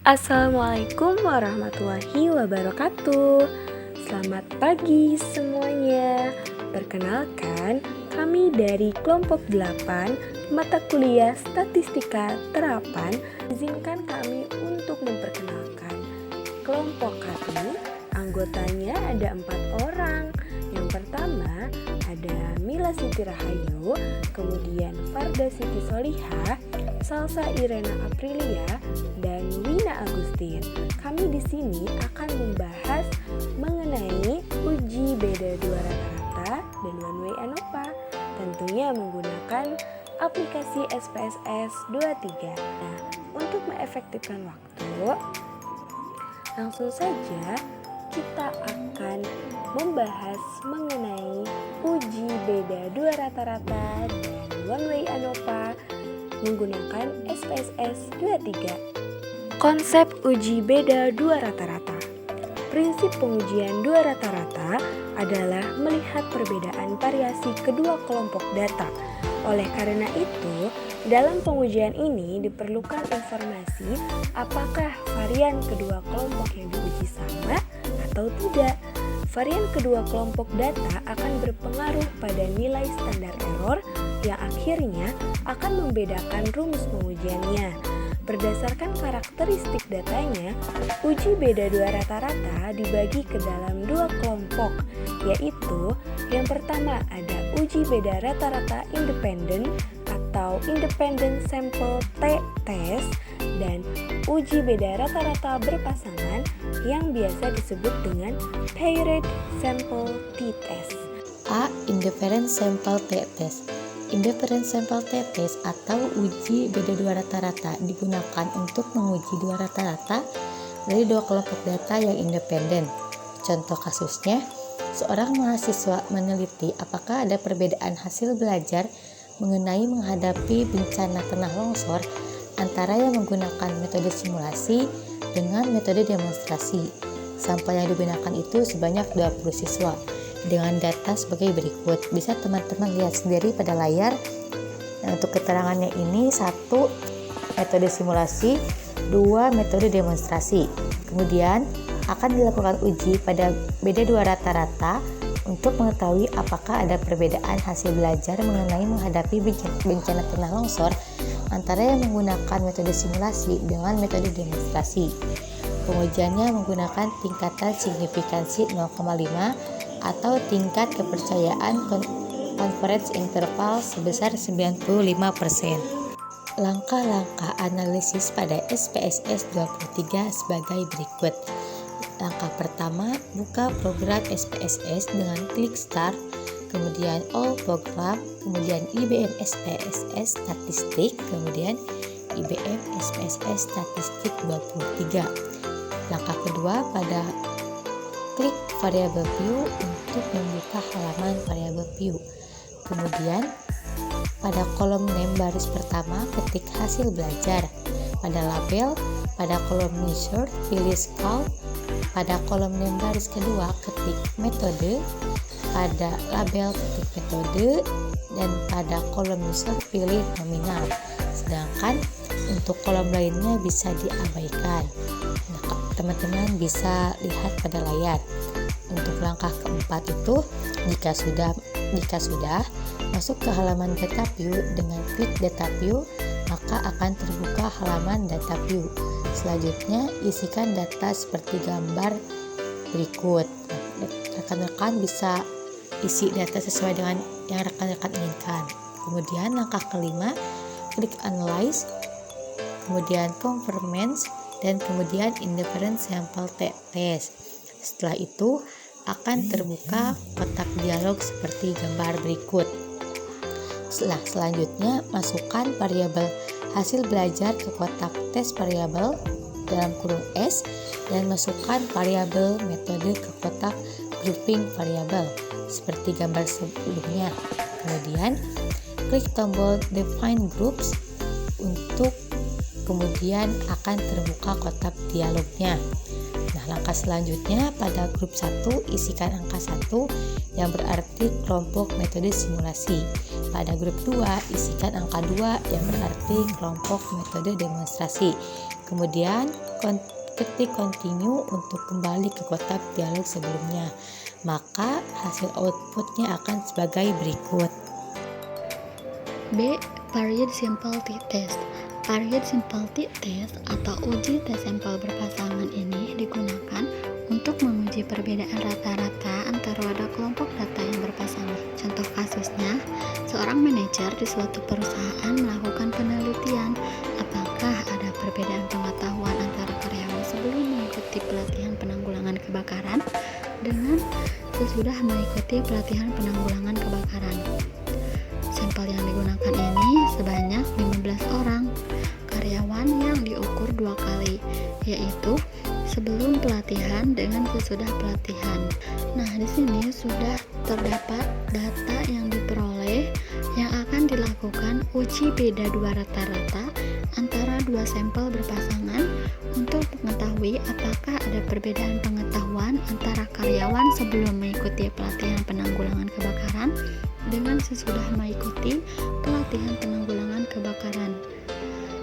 Assalamualaikum warahmatullahi wabarakatuh. Selamat pagi semuanya. Perkenalkan, kami dari kelompok 8 mata kuliah Statistika Terapan. Izinkan kami untuk memperkenalkan kelompok kami. Anggotanya ada 4 orang. Yang pertama ada Mila Siti Rahayu, kemudian Farda Siti Solihah, Salsa Irena Aprilia, dan Wina Agustin. Kami di sini akan membahas mengenai uji beda dua rata-rata dan one way ANOVA, tentunya menggunakan aplikasi SPSS 23. Nah, untuk mengefektifkan waktu, langsung saja kita akan membahas mengenai uji beda dua rata-rata dan one way ANOVA menggunakan SPSS 23. Konsep uji beda dua rata-rata. Prinsip pengujian dua rata-rata adalah melihat perbedaan variasi kedua kelompok data. Oleh karena itu, dalam pengujian ini diperlukan informasi apakah varian kedua kelompok yang diuji sama atau tidak. Varian kedua kelompok data akan berpengaruh pada nilai standar error yang akhirnya akan membedakan rumus pengujiannya. Berdasarkan karakteristik datanya, uji beda dua rata-rata dibagi ke dalam dua kelompok, yaitu yang pertama ada uji beda rata-rata independen atau Independent Sample T-Test dan uji beda rata-rata berpasangan yang biasa disebut dengan Paired Sample T-Test. A. Independent Sample T-Test. Independent Sample T-Test atau uji beda dua rata-rata digunakan untuk menguji dua rata-rata dari dua kelompok data yang independen. Contoh kasusnya, seorang mahasiswa meneliti apakah ada perbedaan hasil belajar mengenai menghadapi bencana tanah longsor antara yang menggunakan metode simulasi dengan metode demonstrasi. Sampel yang digunakan itu sebanyak 20 siswa dengan data sebagai berikut. Bisa teman-teman lihat sendiri pada layar. Nah, untuk keterangannya ini 1 metode simulasi, 2 metode demonstrasi. Kemudian akan dilakukan uji pada beda dua rata-rata untuk mengetahui apakah ada perbedaan hasil belajar mengenai menghadapi bencana tanah longsor antara yang menggunakan metode simulasi dengan metode demonstrasi. Pengujiannya menggunakan tingkatan signifikansi 0,5 atau tingkat kepercayaan confidence interval sebesar 95%. Langkah-langkah analisis pada SPSS 23 sebagai berikut. Langkah pertama, buka program SPSS dengan klik Start, kemudian All Program, kemudian IBM SPSS Statistik, kemudian IBM SPSS Statistik 23. Langkah kedua, pada klik Variable View untuk membuka halaman Variable View. Kemudian pada kolom name baris pertama ketik hasil belajar. Pada label, pada kolom insert pilih Scout. Pada kolom name baris kedua ketik metode. Pada label ketik metode dan pada kolom insert pilih nominal. Sedangkan untuk kolom lainnya bisa diabaikan. Nah, teman-teman bisa lihat pada layar. Untuk langkah keempat itu, jika sudah masuk ke halaman data view dengan klik data view, maka akan terbuka halaman data view. Selanjutnya, isikan data seperti gambar berikut. Rekan-rekan bisa isi data sesuai dengan yang rekan-rekan inginkan. Kemudian langkah kelima, klik Analyze, kemudian Conformance, dan kemudian Independent Sample T-Test. Setelah itu akan terbuka kotak dialog seperti gambar berikut. Selanjutnya masukkan variabel hasil belajar ke kotak tes variabel dalam kurung S dan masukkan variabel metode ke kotak grouping variabel seperti gambar sebelumnya. Kemudian klik tombol Define Groups untuk kemudian akan terbuka kotak dialognya. Nah, langkah selanjutnya pada grup 1 isikan angka 1 yang berarti kelompok metode simulasi. Pada grup 2 isikan angka 2 yang berarti kelompok metode demonstrasi. Kemudian ketik continue untuk kembali ke kotak dialog sebelumnya. Maka hasil outputnya akan sebagai berikut. B. Varied Simplicity Test. Varied Simplicity Test atau uji tes sampel berpasangan ini digunakan untuk menguji perbedaan rata-rata antara dua kelompok data yang berpasangan. Contoh kasusnya, seorang manajer di suatu perusahaan melakukan penelitian apakah ada perbedaan pengetahuan antara karyawan sebelum mengikuti pelatihan penanggulangan kebakaran dengan sesudah mengikuti pelatihan penanggulangan kebakaran. Sampel yang digunakan ini sebanyak 15 orang karyawan yang diukur 2 kali, yaitu sebelum pelatihan dengan sesudah pelatihan. Nah, di sini sudah terdapat data yang diperoleh yang akan dilakukan uji beda dua rata-rata antara dua sampel berpasangan untuk mengetahui apakah ada perbedaan pengetahuan antara karyawan sebelum mengikuti pelatihan penanggulangan kebakaran dengan sesudah mengikuti pelatihan penanggulangan kebakaran.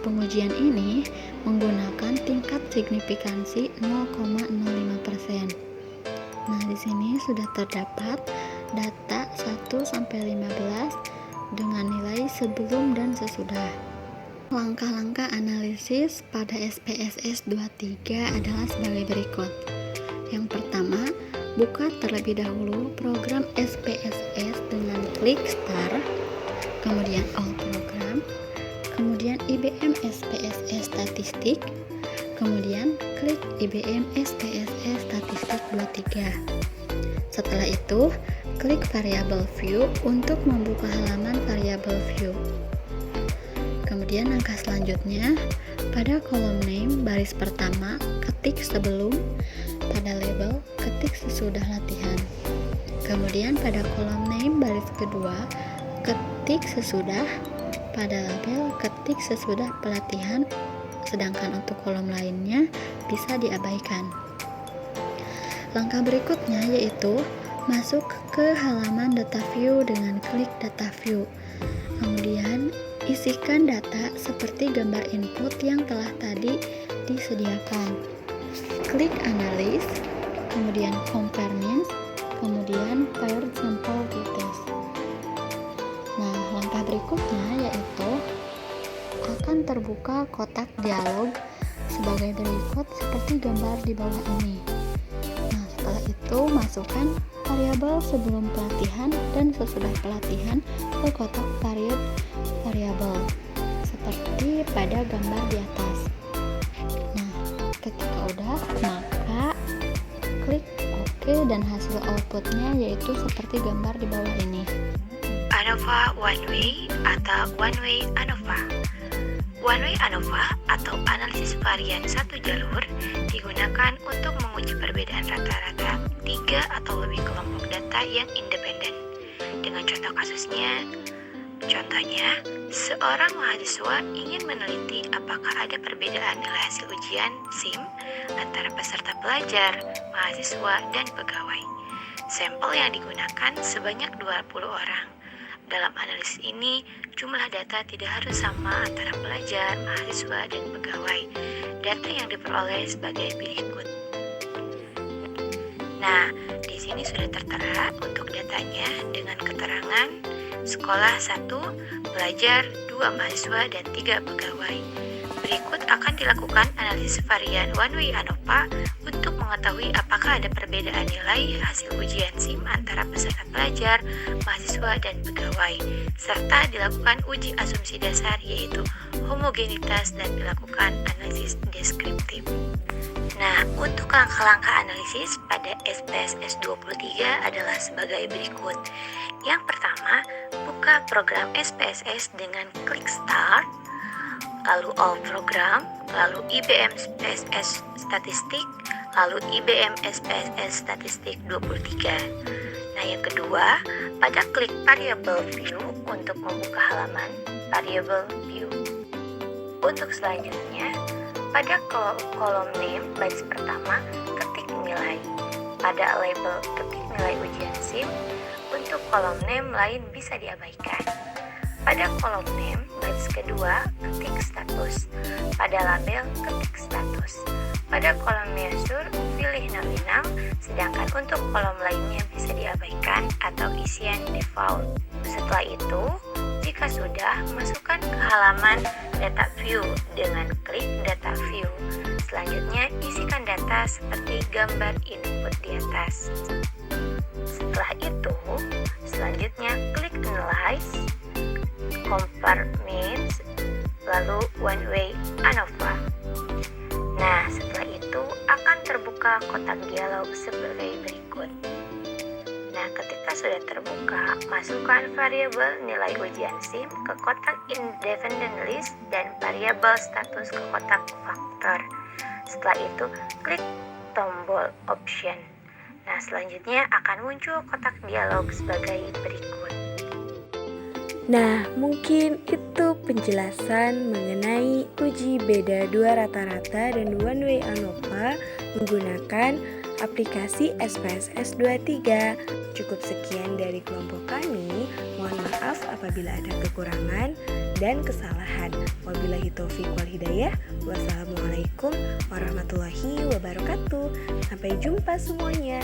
Pengujian ini menggunakan tingkat signifikansi 0,05%. Nah, di sini sudah terdapat data 1 sampai 15 dengan nilai sebelum dan sesudah. Langkah-langkah analisis pada SPSS 23 adalah sebagai berikut. Yang pertama, buka terlebih dahulu program SPSS dengan klik Start, kemudian All Program, kemudian IBM SPSS Statistik, kemudian klik IBM SPSS Statistik 23. Setelah itu, klik Variable View untuk membuka halaman Variable View. Kemudian langkah selanjutnya, pada kolom name baris pertama, ketik sebelum, pada label, ketik sesudah latihan. Kemudian pada kolom name baris kedua, ketik sesudah, pada label, ketik sesudah pelatihan, sedangkan untuk kolom lainnya bisa diabaikan. Langkah berikutnya yaitu masuk ke halaman Data View dengan klik Data View. Kemudian isikan data seperti gambar input yang telah tadi disediakan. Klik Analyze, kemudian Compare Means, kemudian Paired Sample Test. Nah, langkah berikutnya yaitu akan terbuka kotak dialog sebagai berikut seperti gambar di bawah ini. Nah, setelah itu masukkan variabel sebelum pelatihan dan sesudah pelatihan ke kotak variabel seperti pada gambar di atas. Nah, ketika udah, maka klik OK dan hasil outputnya yaitu seperti gambar di bawah ini. ANOVA One Way atau One Way ANOVA. One Way ANOVA atau analisis varian satu jalur digunakan untuk menguji perbedaan rata-rata 3 atau lebih kelompok data yang independen. Dengan contoh kasusnya, contohnya, seorang mahasiswa ingin meneliti apakah ada perbedaan nilai hasil ujian SIM antara peserta pelajar, mahasiswa, dan pegawai. Sampel yang digunakan sebanyak 20 orang. Dalam analisis ini, jumlah data tidak harus sama antara pelajar, mahasiswa, dan pegawai. Data yang diperoleh sebagai berikut. Nah, di sini sudah tertera untuk datanya dengan keterangan sekolah 1, pelajar, 2 mahasiswa, dan 3 pegawai. Berikut akan dilakukan analisis varian One Way ANOVA untuk mengetahui apakah ada perbedaan nilai hasil ujian SIM antara peserta pelajar, mahasiswa, dan pegawai, serta dilakukan uji asumsi dasar yaitu homogenitas dan dilakukan analisis deskriptif. Nah, untuk langkah-langkah analisis pada SPSS 23 adalah sebagai berikut. Yang pertama, buka program SPSS dengan klik Start, lalu All Program, lalu IBM SPSS Statistik, lalu IBM SPSS Statistik 23. Nah, yang kedua, pada klik Variable View untuk membuka halaman Variable View. Untuk selanjutnya, pada kolom name baris pertama, ketik nilai. Pada label, ketik nilai ujian SIM. Untuk kolom name lain bisa diabaikan. Pada kolom name, baris kedua, ketik status. Pada label, ketik status. Pada kolom measure, pilih nominal, sedangkan untuk kolom lainnya bisa diabaikan atau isian default. Setelah itu, jika sudah, masukkan ke halaman data view dengan klik data view. Selanjutnya, isikan data seperti gambar input di atas. Setelah itu, selanjutnya klik analyze, compare means, lalu one way ANOVA. Nah, setelah itu akan terbuka kotak dialog sebagai berikut. Nah, ketika sudah terbuka, masukkan variabel nilai ujian SIM ke kotak independent list dan variabel status ke kotak faktor. Setelah itu, klik tombol option. Nah, selanjutnya akan muncul kotak dialog sebagai berikut. Nah, mungkin itu penjelasan mengenai uji beda dua rata-rata dan one way ANOVA menggunakan aplikasi SPSS 23. Cukup sekian dari kelompok kami. Mohon maaf apabila ada kekurangan dan kesalahan. Wabillahi taufiq wal hidayah. Wassalamualaikum warahmatullahi wabarakatuh. Sampai jumpa semuanya.